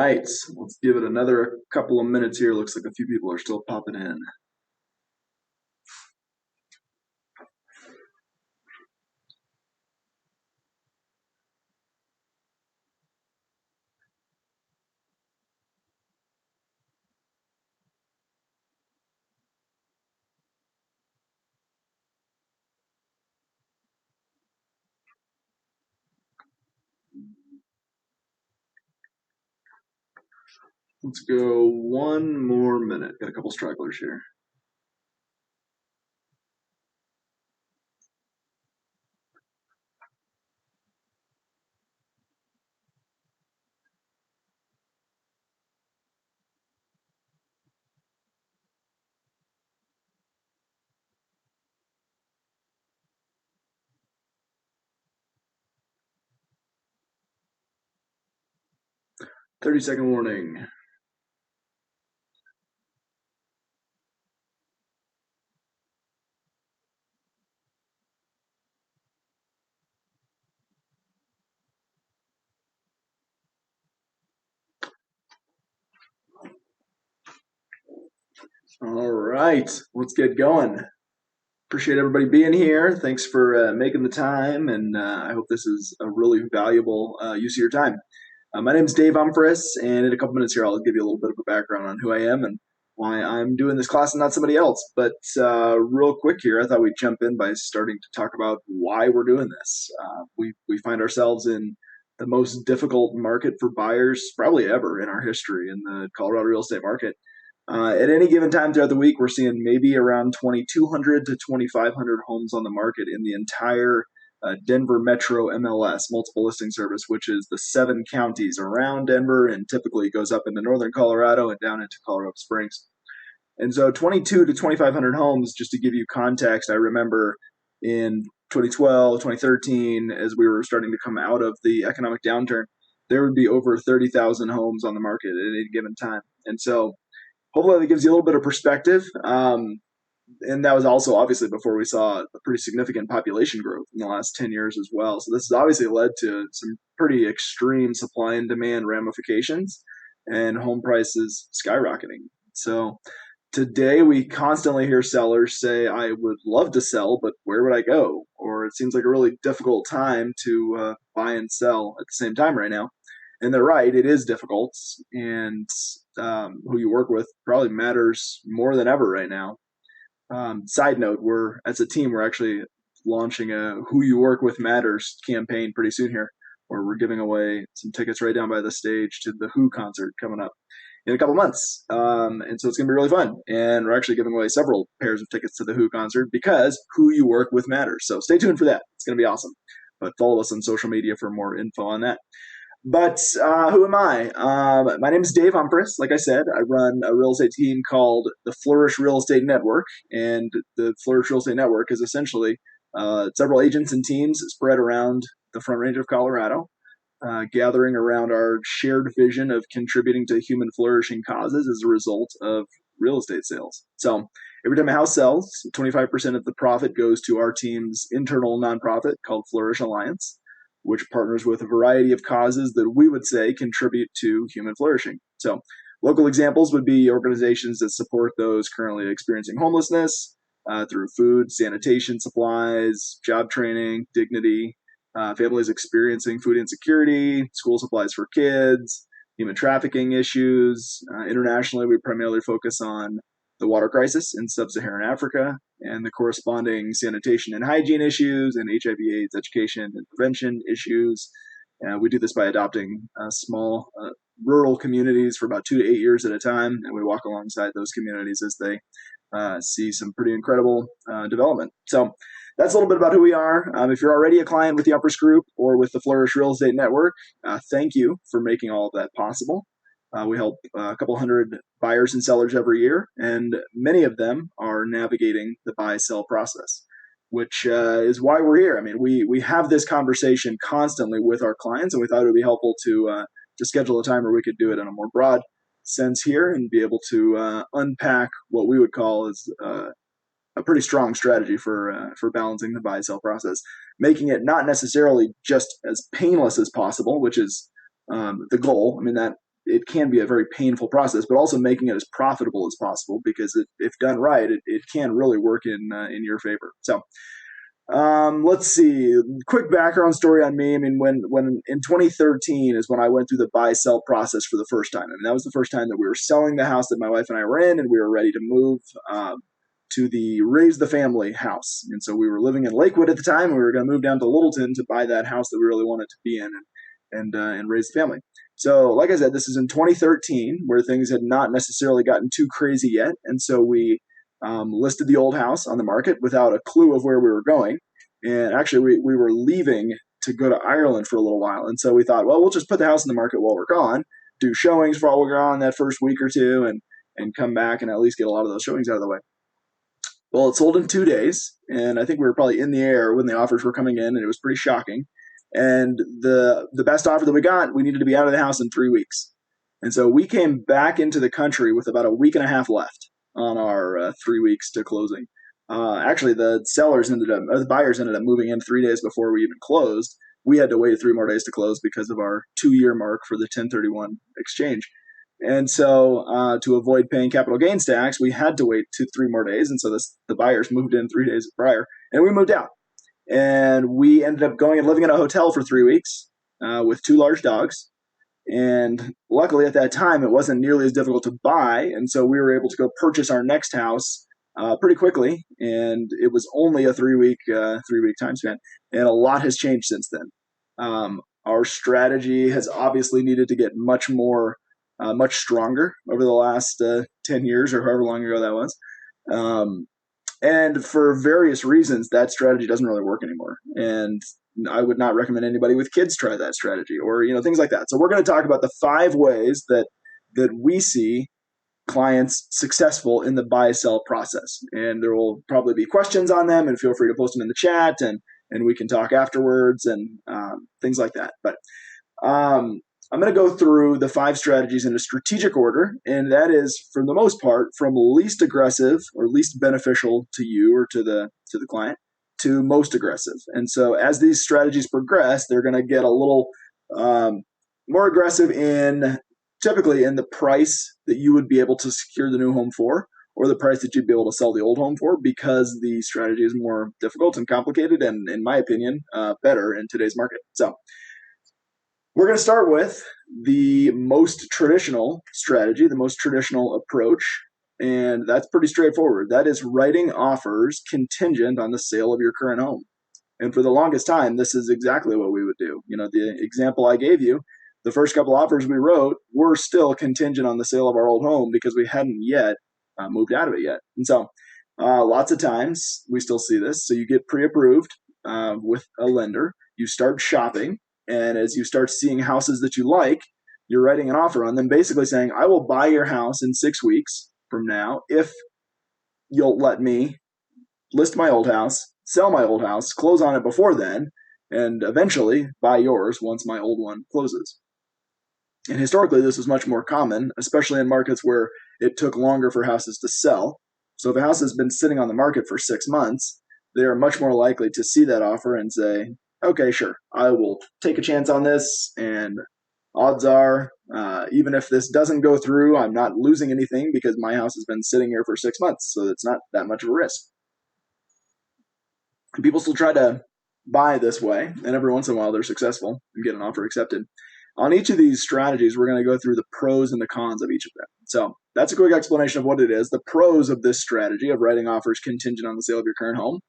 right, let's give it another couple of minutes here. Looks like a few people are still popping in. Let's go one more minute. Got a couple stragglers here. Thirty-second warning. All right, let's get going. Appreciate everybody being here. Thanks for making the time, and I hope this is a really valuable use of your time. My name is Dave Umphress, and in a couple minutes here, I'll give you a little bit of a background on who I am and why I'm doing this class and not somebody else. But real quick here, I thought we'd jump in by starting to talk about why we're doing this. We find ourselves in the most difficult market for buyers probably ever in our history in the Colorado real estate market. At any given time throughout the week, we're seeing maybe around 2,200 to 2,500 homes on the market in the entire Denver Metro MLS, multiple listing service, which is the 7 counties around Denver and typically goes up into northern Colorado and down into Colorado Springs. And so 22 to 2,500 homes, just to give you context, I remember in 2012, 2013, as we were starting to come out of the economic downturn, there would be over 30,000 homes on the market at any given time. And so hopefully that gives you a little bit of perspective. And that was also obviously before we saw a pretty significant population growth in the last 10 years as well. So this has obviously led to some pretty extreme supply and demand ramifications and home prices skyrocketing. So today we constantly hear sellers say, I would love to sell, but where would I go? Or it seems like a really difficult time to buy and sell at the same time right now. And they're right, it is difficult. And who you work with probably matters more than ever right now. Side note, as a team, we're actually launching a Who You Work With Matters campaign pretty soon here, where we're giving away some tickets right down by the stage to the Who concert coming up in a couple months. And so it's going to be really fun. And we're actually giving away several pairs of tickets to the Who concert because Who You Work With matters. So stay tuned for that. It's going to be awesome. But follow us on social media for more info on that. But who am I? My name is Dave Umphress. Like I said, I run a real estate team called the Flourish Real Estate Network. And the Flourish Real Estate Network is essentially several agents and teams spread around the Front Range of Colorado, gathering around our shared vision of contributing to human flourishing causes as a result of real estate sales. So every time a house sells, 25% of the profit goes to our team's internal nonprofit called Flourish Alliance, which partners with a variety of causes that we would say contribute to human flourishing. So local examples would be organizations that support those currently experiencing homelessness through food, sanitation supplies, job training, dignity, families experiencing food insecurity, school supplies for kids, human trafficking issues. Internationally, we primarily focus on the water crisis in sub-Saharan Africa and the corresponding sanitation and hygiene issues and HIV/AIDS education and prevention issues. We do this by adopting small rural communities for about 2 to 8 years at a time, and we walk alongside those communities as they see some pretty incredible development. So that's a little bit about who we are. If you're already a client with the Umphress Group or with the Flourish Real Estate Network, thank you for making all of that possible. We help a couple hundred buyers and sellers every year, and many of them are navigating the buy-sell process, which is why we're here. I mean, we have this conversation constantly with our clients, and we thought it would be helpful to schedule a time where we could do it in a more broad sense here and be able to unpack what we would call as a pretty strong strategy for balancing the buy-sell process, making it not necessarily just as painless as possible, which is the goal. I mean, that it can be a very painful process, but also making it as profitable as possible, because if done right, it can really work in your favor. So let's see. Quick background story on me. I mean, when in 2013 is when I went through the buy sell process for the first time. I mean, that was the first time that we were selling the house that my wife and I were in, and we were ready to move to the raise the family house. And so we were living in Lakewood at the time, and we were going to move down to Littleton to buy that house that we really wanted to be in and raise the family. So, like I said, this is in 2013, where things had not necessarily gotten too crazy yet, and so we listed the old house on the market without a clue of where we were going. And actually, we were leaving to go to Ireland for a little while. And so we thought, well, we'll just put the house in the market while we're gone, do showings while we're gone that first week or two, and come back and at least get a lot of those showings out of the way. Well, it sold in 2 days, and I think we were probably in the air when the offers were coming in, and it was pretty shocking. And the best offer that we got, we needed to be out of the house in 3 weeks. And so we came back into the country with about a week and a half left on our 3 weeks to closing. Actually, the buyers ended up moving in 3 days before we even closed. We had to wait 3 more days to close because of our 2-year mark for the 1031 exchange. And so to avoid paying capital gains tax, we had to wait 3 more days. And so the buyers moved in 3 days prior, and we moved out. And we ended up going and living in a hotel for 3 weeks with 2 large dogs. And luckily at that time, it wasn't nearly as difficult to buy. And so we were able to go purchase our next house pretty quickly. And it was only a 3-week time span. And a lot has changed since then. Our strategy has obviously needed to get much stronger over the last 10 years or however long ago that was. And for various reasons, that strategy doesn't really work anymore. And I would not recommend anybody with kids try that strategy or, things like that. So we're going to talk about the 5 ways that we see clients successful in the buy-sell process. And there will probably be questions on them, and feel free to post them in the chat, and we can talk afterwards and things like that. But I'm going to go through the 5 strategies in a strategic order, and that is, for the most part, from least aggressive or least beneficial to you or to the client to most aggressive. And so as these strategies progress, they're going to get a little more aggressive typically in the price that you would be able to secure the new home for, or the price that you'd be able to sell the old home for, because the strategy is more difficult and complicated and, in my opinion, better in today's market. So we're going to start with the most traditional strategy, the most traditional approach, and that's pretty straightforward. That is writing offers contingent on the sale of your current home. And for the longest time, this is exactly what we would do. The example I gave you, the first couple offers we wrote were still contingent on the sale of our old home because we hadn't yet moved out of it yet. And so lots of times we still see this. So you get pre-approved with a lender, you start shopping, and as you start seeing houses that you like, you're writing an offer on them, basically saying, I will buy your house in 6 weeks from now if you'll let me list my old house, sell my old house, close on it before then, and eventually buy yours once my old one closes. And historically, this was much more common, especially in markets where it took longer for houses to sell. So if a house has been sitting on the market for 6 months, they are much more likely to see that offer and say, okay, sure, I will take a chance on this, and odds are, even if this doesn't go through, I'm not losing anything because my house has been sitting here for 6 months, so it's not that much of a risk. And people still try to buy this way, and every once in a while they're successful and get an offer accepted. On each of these strategies, we're going to go through the pros and the cons of each of them. So that's a quick explanation of what it is. The pros of this strategy of writing offers contingent on the sale of your current home.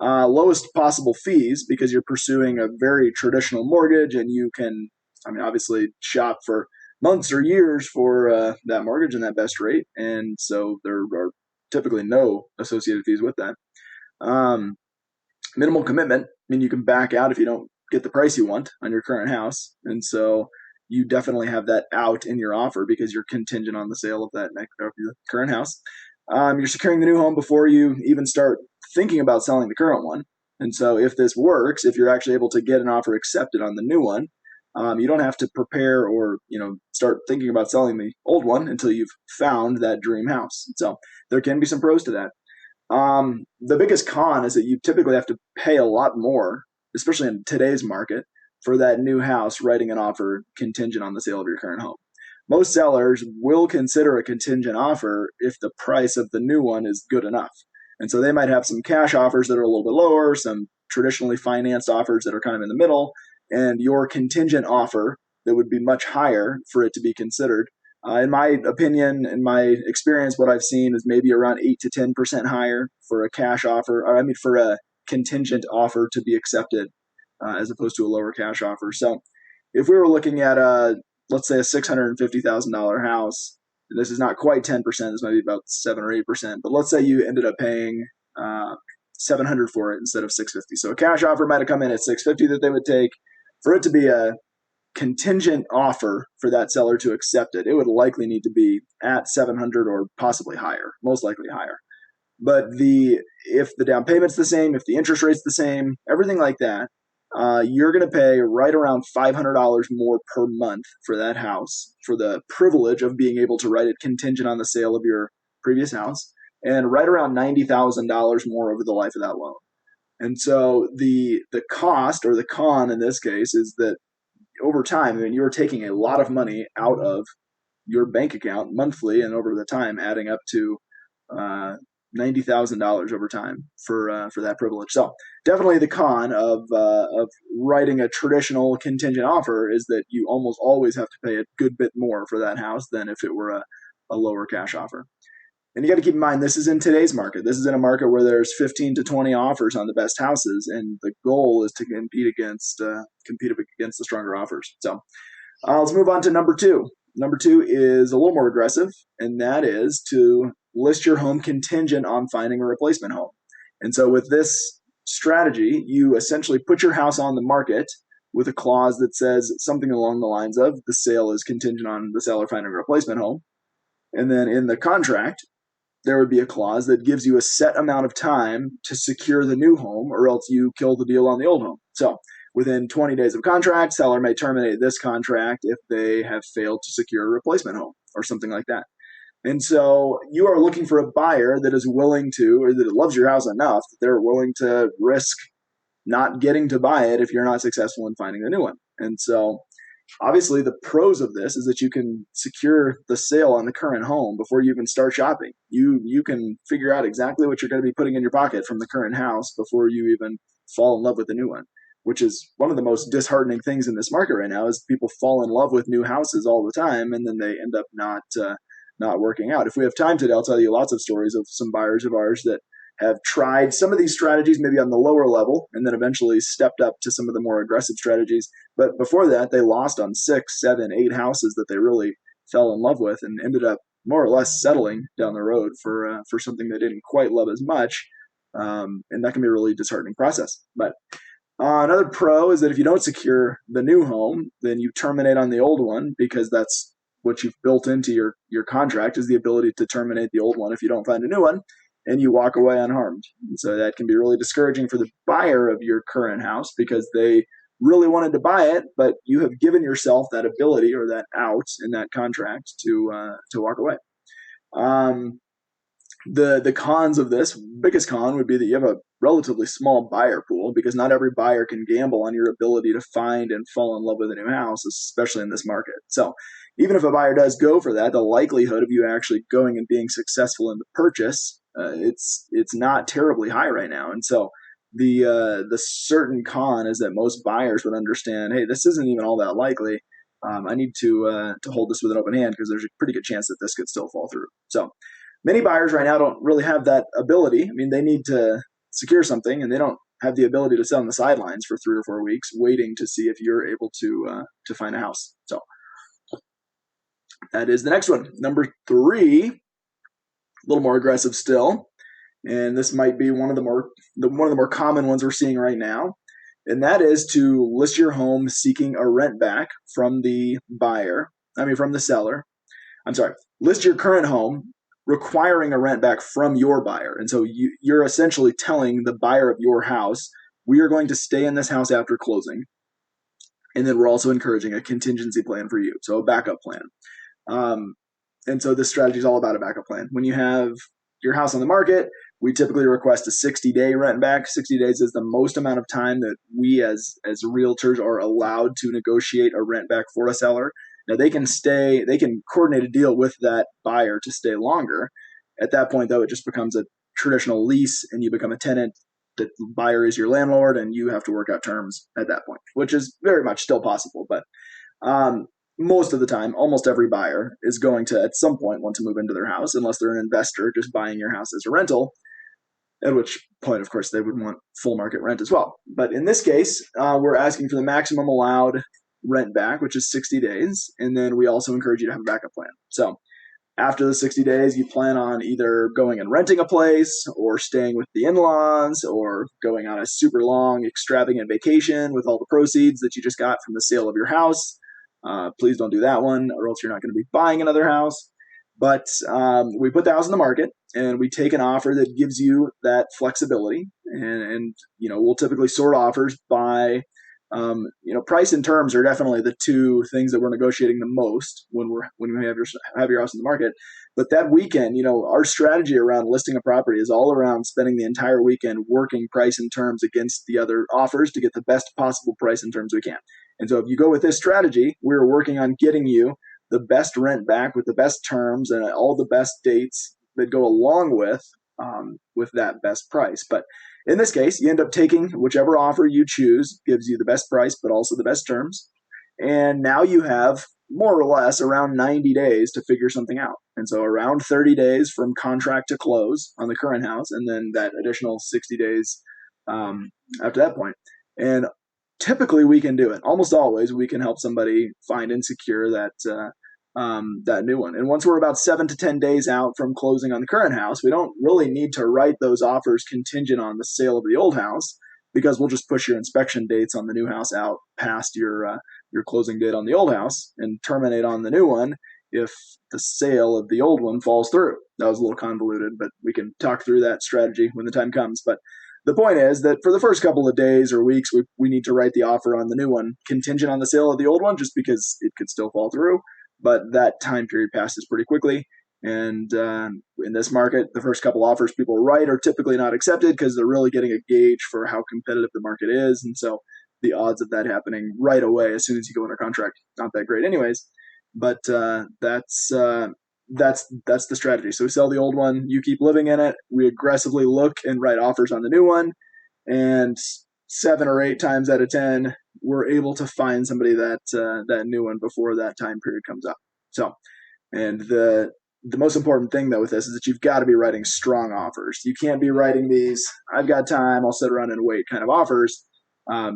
Lowest possible fees, because you're pursuing a very traditional mortgage, and you can, obviously shop for months or years for that mortgage and that best rate. And so there are typically no associated fees with that. Minimal commitment, you can back out if you don't get the price you want on your current house. And so you definitely have that out in your offer because you're contingent on the sale of your current house. You're securing the new home before you even start thinking about selling the current one. And so if this works, if you're actually able to get an offer accepted on the new one, you don't have to prepare or start thinking about selling the old one until you've found that dream house. So there can be some pros to that. The biggest con is that you typically have to pay a lot more, especially in today's market, for that new house writing an offer contingent on the sale of your current home. most sellers will consider a contingent offer if the price of the new one is good enough. And so they might have some cash offers that are a little bit lower, some traditionally financed offers that are kind of in the middle, and your contingent offer that would be much higher for it to be considered. In my opinion, in my experience, what I've seen is maybe around 8 to 10% higher for a cash offer, or I mean, for a contingent offer to be accepted as opposed to a lower cash offer. So if we were looking at let's say a $650,000 house, this is not quite 10%, this might be about 7 or 8%, but let's say you ended up paying 700 for it instead of 650. So a cash offer might have come in at 650 that they would take. For it to be a contingent offer for that seller to accept it, it would likely need to be at 700 or possibly higher, most likely higher. But if the down payment's the same, if the interest rate's the same, everything like that, you're going to pay right around $500 more per month for that house for the privilege of being able to write it contingent on the sale of your previous house, and right around $90,000 more over the life of that loan. And so the cost, or the con in this case, is that over time, I mean, you're taking a lot of money out of your bank account monthly and over the time, adding up to $90,000 over time for that privilege. So definitely the con of writing a traditional contingent offer is that you almost always have to pay a good bit more for that house than if it were a lower cash offer. And you got to keep in mind, this is in today's market. This is in a market where there's 15 to 20 offers on the best houses, and the goal is to compete against the stronger offers. So let's move on to number two. Number two is a little more aggressive, and that is to list your home contingent on finding a replacement home. And so with this strategy, you essentially put your house on the market with a clause that says something along the lines of the sale is contingent on the seller finding a replacement home. And then in the contract, there would be a clause that gives you a set amount of time to secure the new home, or else you kill the deal on the old home. So within 20 days of contract, seller may terminate this contract if they have failed to secure a replacement home or something like that. And so you are looking for a buyer that is willing to, or that loves your house enough that they're willing to risk not getting to buy it if you're not successful in finding a new one. And so obviously the pros of this is that you can secure the sale on the current home before you even start shopping. You can figure out exactly what you're going to be putting in your pocket from the current house before you even fall in love with the new one, which is one of the most disheartening things in this market right now. Is people fall in love with new houses all the time and then they end up not working out. If we have time today, I'll tell you lots of stories of some buyers of ours that have tried some of these strategies maybe on the lower level and then eventually stepped up to some of the more aggressive strategies. But before that, they lost on 6, 7, 8 houses that they really fell in love with and ended up more or less settling down the road for something they didn't quite love as much. And that can be a really disheartening process. But another pro is that if you don't secure the new home, then you terminate on the old one, because that's what you've built into your contract, is the ability to terminate the old one if you don't find a new one, and you walk away unharmed. And so that can be really discouraging for the buyer of your current house, because they really wanted to buy it, but you have given yourself that ability or that out in that contract to walk away. The cons of this, biggest con would be that you have a relatively small buyer pool, because not every buyer can gamble on your ability to find and fall in love with a new house, especially in this market. So even if a buyer does go for that, the likelihood of you actually going and being successful in the purchase, it's not terribly high right now. And so the certain con is that most buyers would understand, hey, this isn't even all that likely. I need to hold this with an open hand, because there's a pretty good chance that this could still fall through. So many buyers right now don't really have that ability. I mean, they need to secure something, and they don't have the ability to sit on the sidelines for 3 or 4 weeks waiting to see if you're able to find a house. So that is the next one. Number 3, a little more aggressive still, and this might be one of the more common ones we're seeing right now, and that is to list your home seeking a rent back from the seller. I'm sorry, list your current home requiring a rent back from your buyer. And so you're essentially telling the buyer of your house, we are going to stay in this house after closing, and then we're also encouraging a contingency plan for you, so a backup plan. And so this strategy is all about a backup plan. When you have your house on the market, we typically request a 60-day rent back. 60 days is the most amount of time that we as realtors are allowed to negotiate a rent back for a seller. Now they can coordinate a deal with that buyer to stay longer. At that point, though, it just becomes a traditional lease and you become a tenant. The buyer is your landlord and you have to work out terms at that point, which is very much still possible. But um, most of the time, almost every buyer is going to at some point want to move into their house, unless they're an investor just buying your house as a rental, at which point, of course, they would want full market rent as well. But in this case, we're asking for the maximum allowed rent back, which is 60 days. And then we also encourage you to have a backup plan. So after the 60 days, you plan on either going and renting a place or staying with the in-laws or going on a super long, extravagant vacation with all the proceeds that you just got from the sale of your house. Please don't do that one, or else you're not going to be buying another house. But we put the house in the market and we take an offer that gives you that flexibility. And we'll typically sort offers by price and terms are definitely the two things that we're negotiating the most when we have your house in the market. But that weekend, our strategy around listing a property is all around spending the entire weekend working price and terms against the other offers to get the best possible price and terms we can. And so if you go with this strategy, we're working on getting you the best rent back with the best terms and all the best dates that go along with that best price. But in this case, you end up taking whichever offer you choose, gives you the best price, but also the best terms. And now you have more or less around 90 days to figure something out. And so around 30 days from contract to close on the current house, and then that additional 60 days after that point. And typically we can do it. Almost always we can help somebody find and secure that new one. And once we're about 7 to 10 days out from closing on the current house, we don't really need to write those offers contingent on the sale of the old house, because we'll just push your inspection dates on the new house out past your closing date on the old house and terminate on the new one if the sale of the old one falls through. That was a little convoluted, but we can talk through that strategy when the time comes. But the point is that for the first couple of days or weeks, we need to write the offer on the new one contingent on the sale of the old one, just because it could still fall through. But that time period passes pretty quickly. And in this market, the first couple offers people write are typically not accepted because they're really getting a gauge for how competitive the market is. And so the odds of that happening right away as soon as you go under contract, not that great anyways. But that's the strategy. So we sell the old one, you keep living in it. We aggressively look and write offers on the new one. And 7 or 8 times out of 10, we're able to find somebody that new one before that time period comes up. So, and the most important thing though with this is that you've got to be writing strong offers. You can't be writing these "I've got time, I'll sit around and wait" kind of offers.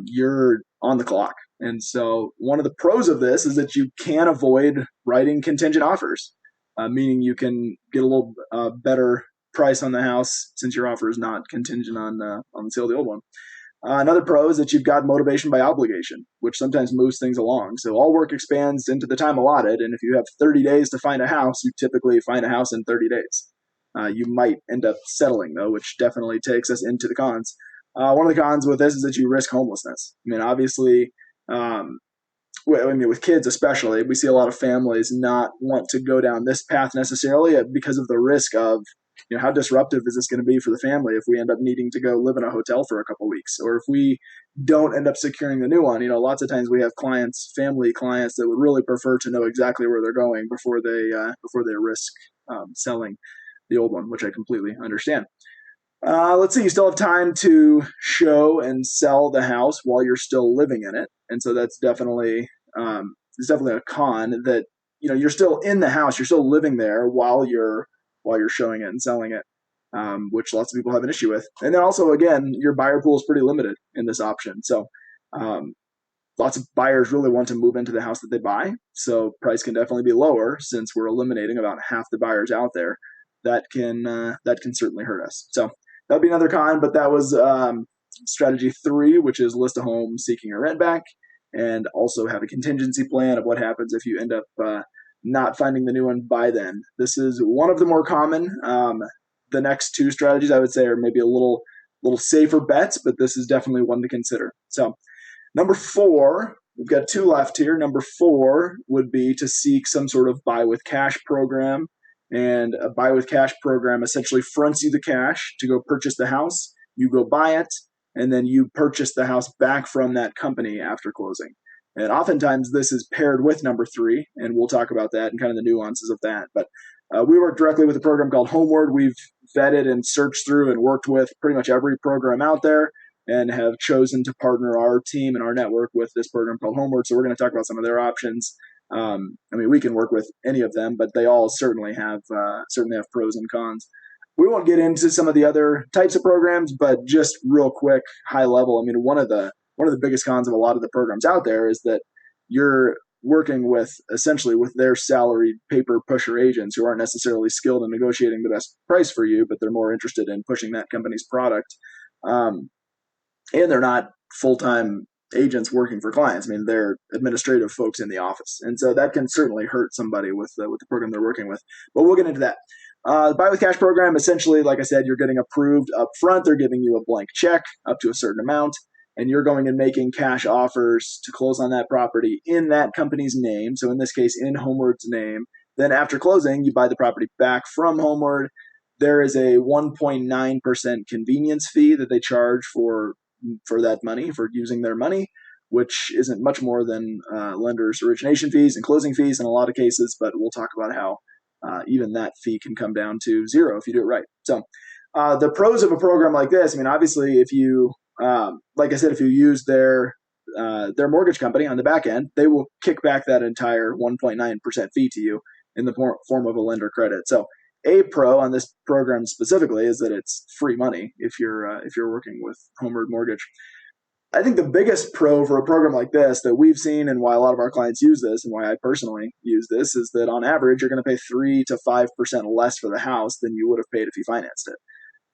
You're on the clock. And so one of the pros of this is that you can avoid writing contingent offers, meaning you can get a little better price on the house since your offer is not contingent on the sale of the old one. Another pro is that you've got motivation by obligation, which sometimes moves things along. So all work expands into the time allotted, and if you have 30 days to find a house, you typically find a house in 30 days. You might end up settling, though, which definitely takes us into the cons. One of the cons with this is that you risk homelessness. I mean, obviously, with kids especially, we see a lot of families not want to go down this path necessarily because of the risk of, how disruptive is this going to be for the family if we end up needing to go live in a hotel for a couple of weeks, or if we don't end up securing the new one. Lots of times we have family clients that would really prefer to know exactly where they're going before they risk selling the old one, which I completely understand. Let's see, you still have time to show and sell the house while you're still living in it. And so that's definitely a con that, you're still in the house, you're still living there while you're showing it and selling it, which lots of people have an issue with. And then also, again, your buyer pool is pretty limited in this option. So lots of buyers really want to move into the house that they buy. So price can definitely be lower since we're eliminating about half the buyers out there. That can certainly hurt us. So that'd be another con, but that was strategy 3, which is list a home seeking your rent back, and also have a contingency plan of what happens if you end up not finding the new one by then. This is one of the more common. The next 2 strategies I would say are maybe a little safer bets, but this is definitely one to consider. So number 4, we've got 2 left here. Number 4 would be to seek some sort of buy with cash program. And a buy with cash program essentially fronts you the cash to go purchase the house. You go buy it, and then you purchase the house back from that company after closing. And oftentimes this is paired with number three, and we'll talk about that and kind of the nuances of that. But we work directly with a program called Homeward. We've vetted and searched through and worked with pretty much every program out there and have chosen to partner our team and our network with this program called Homeward. So we're going to talk about some of their options. We can work with any of them, but they all certainly have pros and cons. We won't get into some of the other types of programs, but just real quick, high level. One of the biggest cons of a lot of the programs out there is that you're working with essentially with their salaried paper pusher agents who aren't necessarily skilled in negotiating the best price for you, but they're more interested in pushing that company's product. And they're not full-time agents working for clients. They're administrative folks in the office. And so that can certainly hurt somebody with the program they're working with. But we'll get into that. The Buy with Cash program, essentially, like I said, you're getting approved up front. They're giving you a blank check up to a certain amount, and you're going and making cash offers to close on that property in that company's name. So in this case, in Homeward's name. Then after closing, you buy the property back from Homeward. There is a 1.9% convenience fee that they charge for that money, for using their money, which isn't much more than lenders' origination fees and closing fees in a lot of cases, but we'll talk about how even that fee can come down to zero if you do it right. So the pros of a program like this, obviously, if you, like I said, if you use their mortgage company on the back end, they will kick back that entire 1.9% fee to you in the form of a lender credit. So a pro on this program specifically is that it's free money if you're working with Homeward Mortgage. I think the biggest pro for a program like this that we've seen, and why a lot of our clients use this, and why I personally use this, is that on average you're going to pay 3 to 5% less for the house than you would have paid if you financed it.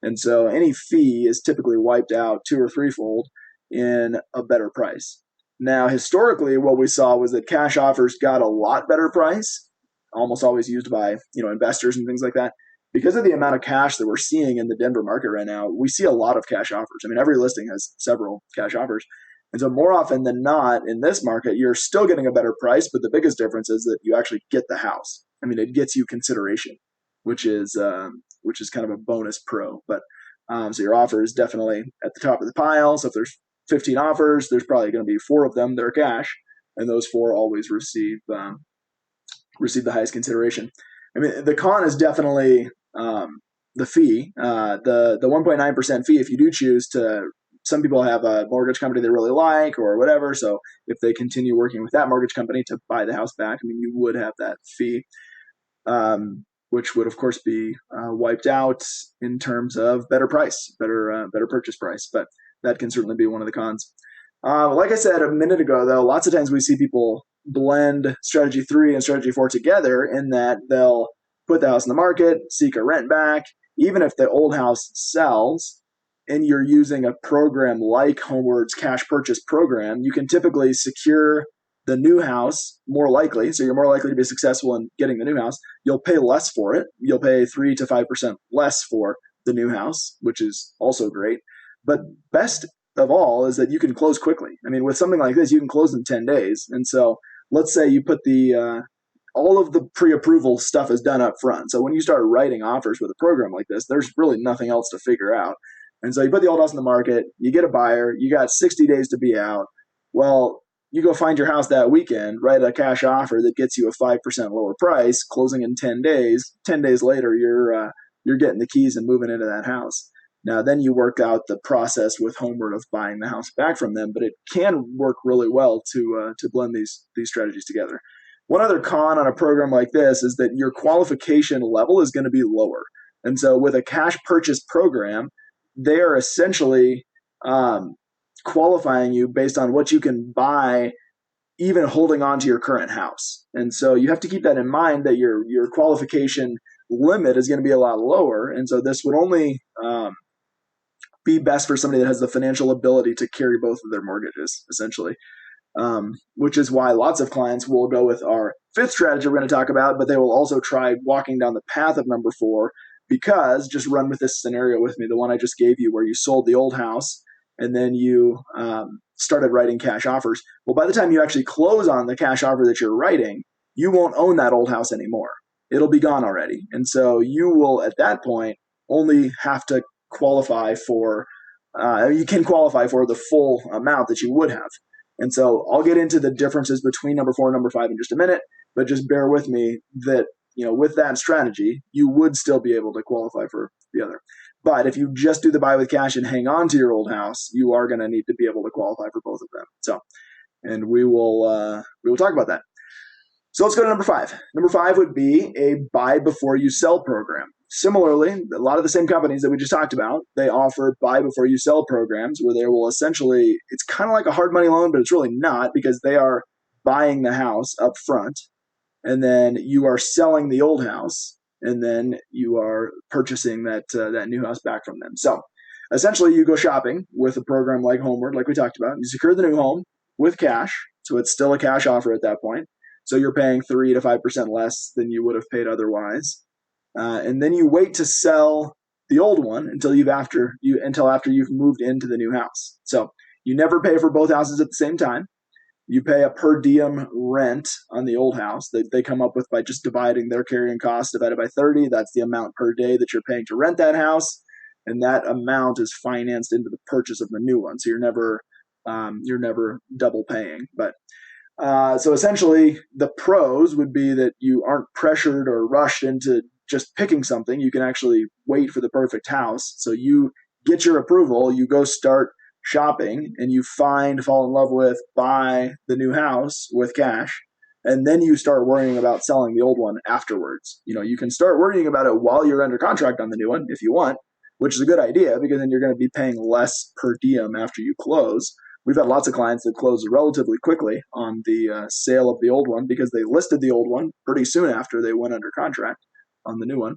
And so any fee is typically wiped out 2 or 3-fold in a better price. Now, historically, what we saw was that cash offers got a lot better price, almost always used by investors and things like that. Because of the amount of cash that we're seeing in the Denver market right now, we see a lot of cash offers. Every listing has several cash offers. And so more often than not in this market, you're still getting a better price, but the biggest difference is that you actually get the house. It gets you consideration, which is kind of a bonus pro. But so your offer is definitely at the top of the pile. So if there's 15 offers, there's probably going to be 4 of them that are cash, and those 4 always receive the highest consideration. The con is definitely the fee, the 1.9% fee. If you do choose to, some people have a mortgage company they really like or whatever. So if they continue working with that mortgage company to buy the house back, you would have that fee, which would of course be wiped out in terms of better price, better purchase price. But that can certainly be one of the cons. Like I said a minute ago, though, lots of times we see people blend strategy 3 and strategy 4 together in that they'll put the house in the market, seek a rent back. Even if the old house sells and you're using a program like Homeward's cash purchase program, you can typically secure the new house more likely. So you're more likely to be successful in getting the new house. You'll pay less for it. You'll pay 3 to 5% less for the new house, which is also great. But best of all is that you can close quickly. With something like this, you can close in 10 days. And so let's say you put all of the pre-approval stuff is done up front. So when you start writing offers with a program like this, there's really nothing else to figure out. And so you put the old house in the market, you get a buyer, you got 60 days to be out. Well, you go find your house that weekend, write a cash offer that gets you a 5% lower price, closing in 10 days. 10 days later, you're getting the keys and moving into that house. Now, then you work out the process with Homeward of buying the house back from them, but it can work really well to blend these strategies together. One other con on a program like this is that your qualification level is going to be lower. And so with a cash purchase program, they are essentially qualifying you based on what you can buy, even holding on to your current house. And so you have to keep that in mind, that your qualification limit is going to be a lot lower. And so this would only be best for somebody that has the financial ability to carry both of their mortgages, essentially. Which is why lots of clients will go with our 5th strategy we're going to talk about, but they will also try walking down the path of number 4, because just run with this scenario with me, the one I just gave you, where you sold the old house and then you started writing cash offers. Well, by the time you actually close on the cash offer that you're writing, you won't own that old house anymore. It'll be gone already. And so you will, at that point, only have to qualify for, you can qualify for the full amount that you would have. And so I'll get into the differences between number 4 and number 5 in just a minute, but just bear with me that, with that strategy, you would still be able to qualify for the other. But if you just do the buy with cash and hang on to your old house, you are going to need to be able to qualify for both of them. So, and we will talk about that. So let's go to number 5. Number 5 would be a buy before you sell program. Similarly, a lot of the same companies that we just talked about, they offer buy before you sell programs where they will essentially, it's kind of like a hard money loan, but it's really not, because they are buying the house up front and then you are selling the old house and then you are purchasing that new house back from them. So essentially you go shopping with a program like Homeward, like we talked about. You secure the new home with cash. So it's still a cash offer at that point. So you're paying 3 to 5% less than you would have paid otherwise. And then you wait to sell the old one until after you've moved into the new house. So you never pay for both houses at the same time. You pay a per diem rent on the old house that they come up with by just dividing their carrying cost divided by 30. That's the amount per day that you're paying to rent that house. And that amount is financed into the purchase of the new one. So you're never double paying. But so essentially the pros would be that you aren't pressured or rushed into just picking something. You can actually wait for the perfect house. So you get your approval, you go start shopping, and you fall in love with, buy the new house with cash. And then you start worrying about selling the old one afterwards. You can start worrying about it while you're under contract on the new one if you want, which is a good idea because then you're going to be paying less per diem after you close. We've had lots of clients that close relatively quickly on the sale of the old one because they listed the old one pretty soon after they went under contract on the new one.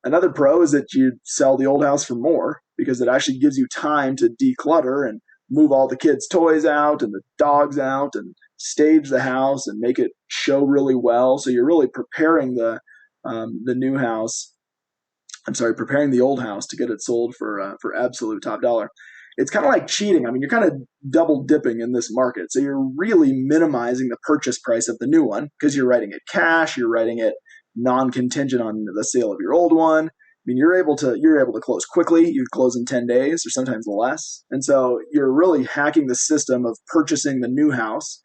Another pro is that you sell the old house for more because it actually gives you time to declutter and move all the kids' toys out and the dogs out and stage the house and make it show really well. So you're really preparing the old house to get it sold for absolute top dollar. It's kind of like cheating. I mean, you're kind of double dipping in this market. So you're really minimizing the purchase price of the new one because you're writing it cash, you're writing it non-contingent on the sale of your old one. I mean, you're able to close quickly. You close in 10 days or sometimes less. And so you're really hacking the system of purchasing the new house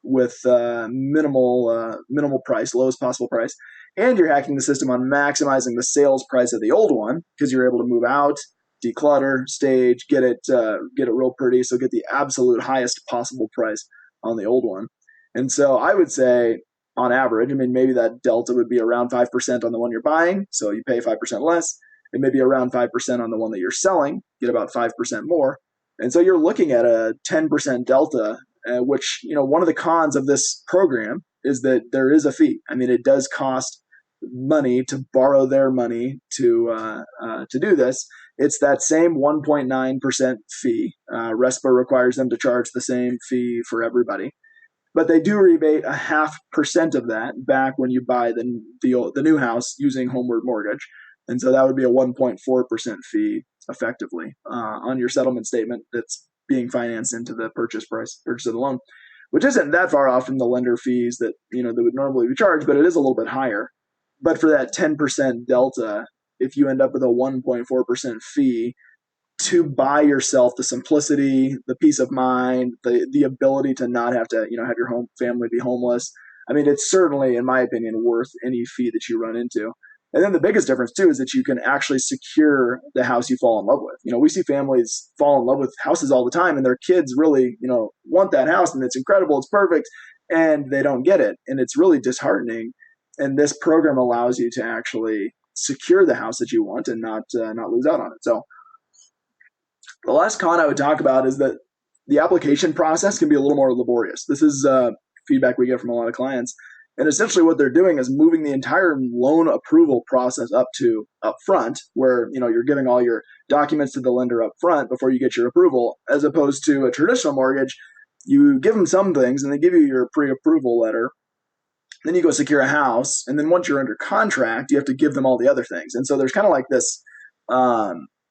with minimal price, lowest possible price. And you're hacking the system on maximizing the sales price of the old one because you're able to move out, declutter, stage, get it real pretty. So get the absolute highest possible price on the old one. And so I would say on average, I mean, maybe that delta would be around 5% on the one you're buying. So you pay 5% less, and maybe around 5% on the one that you're selling, get about 5% more. And so you're looking at a 10% delta, which, one of the cons of this program is that there is a fee. I mean, it does cost money to borrow their money to do this. It's that same 1.9% fee. RESPA requires them to charge the same fee for everybody. But they do rebate 0.5% of that back when you buy the new house using Homeward Mortgage. And so that would be a 1.4% fee effectively on your settlement statement that's being financed into the purchase of the loan, which isn't that far off from the lender fees that that would normally be charged, but it is a little bit higher. But for that 10% delta, if you end up with a 1.4% fee, to buy yourself the simplicity, the peace of mind, the ability to not have to, have your home family be homeless. I mean, it's certainly, in my opinion, worth any fee that you run into. And then the biggest difference too is that you can actually secure the house you fall in love with. We see families fall in love with houses all the time and their kids really, want that house and it's incredible, it's perfect, and they don't get it. And it's really disheartening. And this program allows you to actually secure the house that you want and not lose out on it. So the last con I would talk about is that the application process can be a little more laborious. This is feedback we get from a lot of clients. And essentially what they're doing is moving the entire loan approval process up front, where you're giving all your documents to the lender up front before you get your approval, as opposed to a traditional mortgage. You give them some things and they give you your pre-approval letter. Then you go secure a house. And then once you're under contract, you have to give them all the other things. And so there's kind of like this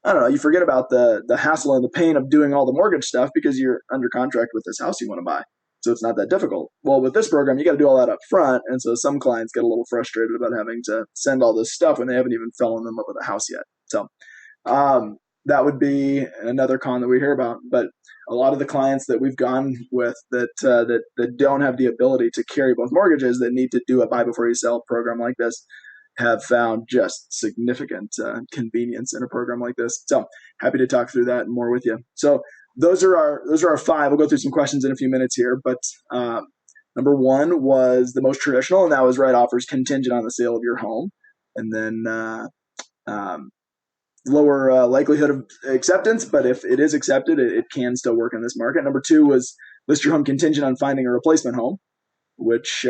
I don't know, you forget about the hassle and the pain of doing all the mortgage stuff because you're under contract with this house you want to buy. So it's not that difficult. Well, with this program, you got to do all that up front. And so some clients get a little frustrated about having to send all this stuff when they haven't even fallen in love with a house yet. So that would be another con that we hear about. But a lot of the clients that we've gone with that don't have the ability to carry both mortgages, that need to do a buy before you sell program like this, have found just significant convenience in a program like this. So happy to talk through that and more with you. So those are our five. We'll go through some questions in a few minutes here, but number one was the most traditional, and that was right offers contingent on the sale of your home, and then um, lower likelihood of acceptance, but if it is accepted, it can still work in this market. Number two was list your home contingent on finding a replacement home, which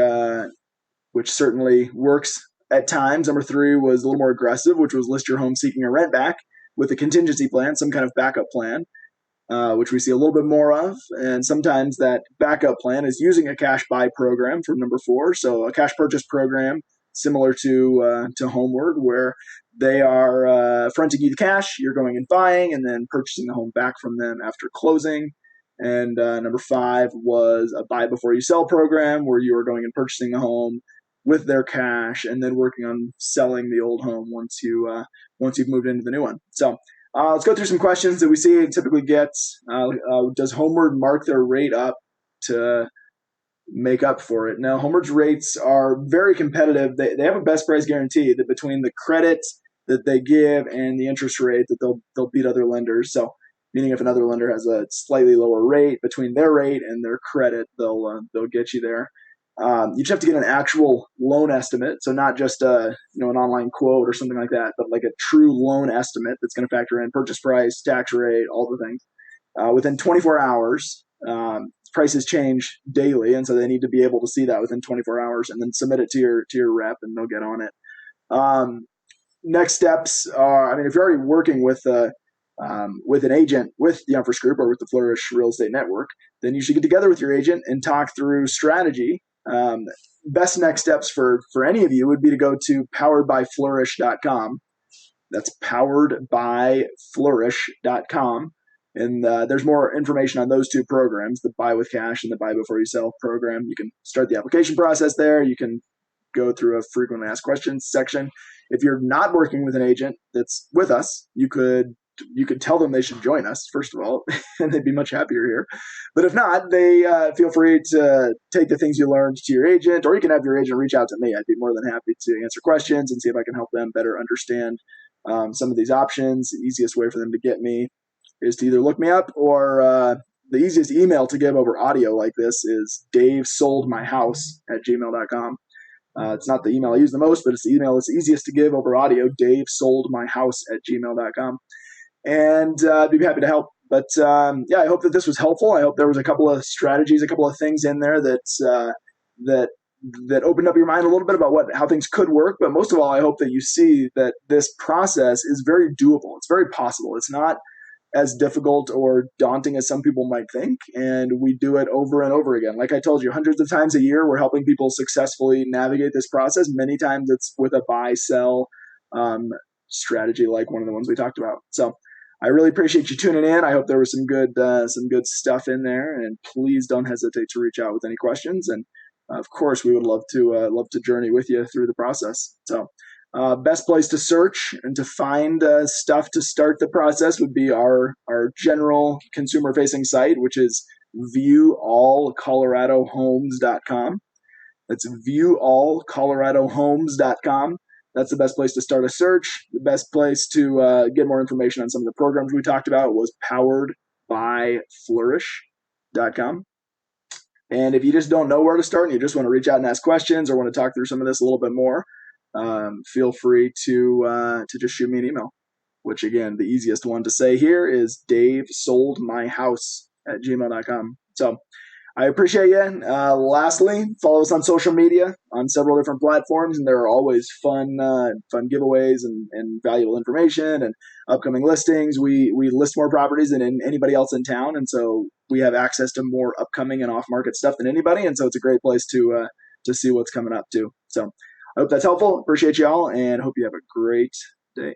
certainly works at times. Number three was a little more aggressive, which was list your home seeking a rent back with a contingency plan, some kind of backup plan, which we see a little bit more of. And sometimes that backup plan is using a cash buy program from number four. So a cash purchase program similar to Homeward, where they are fronting you the cash, you're going and buying, and then purchasing the home back from them after closing. And number five was a buy before you sell program, where you are going and purchasing the home with their cash, and then working on selling the old home once you've moved into the new one. So let's go through some questions that we see typically get. Does Homeward mark their rate up to make up for it? Now, Homeward's rates are very competitive. They have a best price guarantee that between the credit that they give and the interest rate, that they'll beat other lenders. So meaning if another lender has a slightly lower rate, between their rate and their credit, they'll get you there. You just have to get an actual loan estimate, so not just an online quote or something like that, but like a true loan estimate that's going to factor in purchase price, tax rate, all the things. Within 24 hours, prices change daily, and so they need to be able to see that within 24 hours, and then submit it to your rep, and they'll get on it. Next steps are, if you're already working with an agent with the Umphress Group or with the Flourish Real Estate Network, then you should get together with your agent and talk through strategy. Best next steps for any of you would be to go to poweredbyflourish.com. That's poweredbyflourish.com. And there's more information on those two programs, the buy with cash and the buy before you sell program. You can start the application process there. You can go through a frequently asked questions section. If you're not working with an agent that's with us, you could tell them they should join us, first of all, and they'd be much happier here. But if not, they feel free to take the things you learned to your agent, or you can have your agent reach out to me. I'd be more than happy to answer questions and see if I can help them better understand some of these options. The easiest way for them to get me is to either look me up, or the easiest email to give over audio like this is davesoldmyhouse@gmail.com. It's not the email I use the most, but it's the email that's easiest to give over audio, davesoldmyhouse@gmail.com. And I'd be happy to help. But I hope that this was helpful. I hope there was a couple of strategies, a couple of things in there that opened up your mind a little bit about how things could work. But most of all, I hope that you see that this process is very doable. It's very possible. It's not as difficult or daunting as some people might think. And we do it over and over again. Like I told you, hundreds of times a year, we're helping people successfully navigate this process. Many times it's with a buy-sell strategy like one of the ones we talked about. So I really appreciate you tuning in. I hope there was some good stuff in there. And please don't hesitate to reach out with any questions. And of course, we would love to journey with you through the process. So best place to search and to find stuff to start the process would be our general consumer-facing site, which is viewallcoloradohomes.com. That's viewallcoloradohomes.com. That's the best place to start a search. The best place to get more information on some of the programs we talked about was poweredbyflourish.com. And if you just don't know where to start and you just want to reach out and ask questions or want to talk through some of this a little bit more, feel free to just shoot me an email, which again, the easiest one to say here is davesoldmyhouse@gmail.com. So I appreciate you. Lastly, follow us on social media on several different platforms, and there are always fun giveaways and valuable information and upcoming listings. We list more properties than anybody else in town, and so we have access to more upcoming and off-market stuff than anybody, and so it's a great place to see what's coming up too. So I hope that's helpful. Appreciate y'all, and hope you have a great day.